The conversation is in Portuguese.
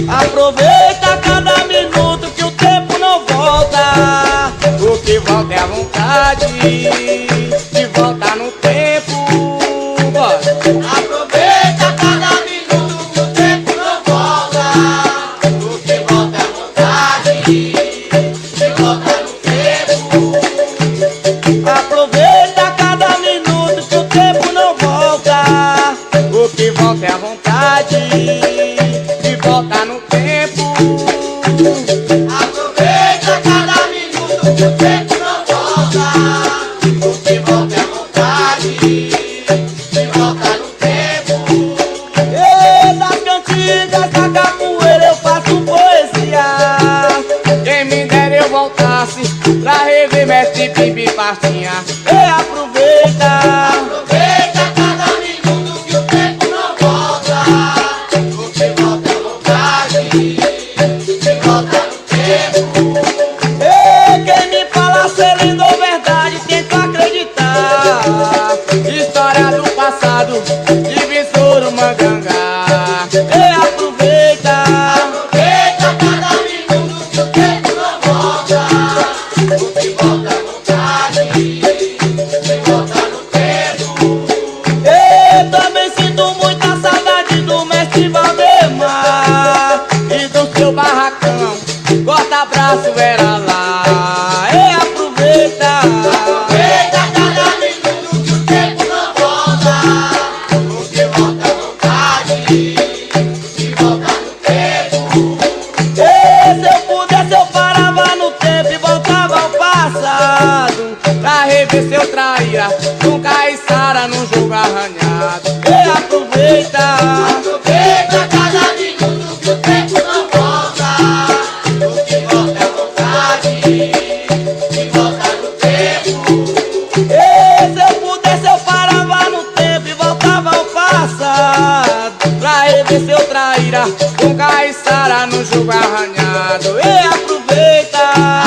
Aproveita cada minuto que o tempo não volta. O que volta é a vontade de voltar no tempo. Bora. Aproveita cada minuto que o tempo não volta. O que volta é a vontade de voltar no tempo. Aproveita cada minuto que o tempo não volta. O que volta é a vontade de voltar no tempo. Aproveita cada minuto que o tempo não volta. O que volta é a vontade de voltar no tempo. E das cantigas da capoeira eu faço poesia. Quem me dera eu voltasse pra rever mestre Bibi Pastinha. E aproveita. Aproveita cada minuto que o tempo não volta. O que volta é a vontade de voltar no tempo. E quem me fala ser lindo ou verdade, tento acreditar. História do passado, de Visoro Mangangá. E aproveita. Aproveita cada minuto que o tempo não volta. O que volta é a vontade de voltar no tempo. E também sinto muita saudade do mestre Valdemar E do seu barracão, corta-braço era lá. E aproveita. Aproveita cada minuto que o tempo não volta. O que volta é a vontade de voltar no tempo. E se eu pudesse eu parava no tempo e voltava ao passado. Pra rever seu traíra, com Caiçara num jogo arranhado. E aproveita. Aproveita cada minuto que o tempo não volta. O que volta é a vontade de voltar no tempo. E se eu pudesse eu parava no tempo e voltava ao passado. Pra rever seu traíra, com Caiçara num jogo arranhado. E aproveita.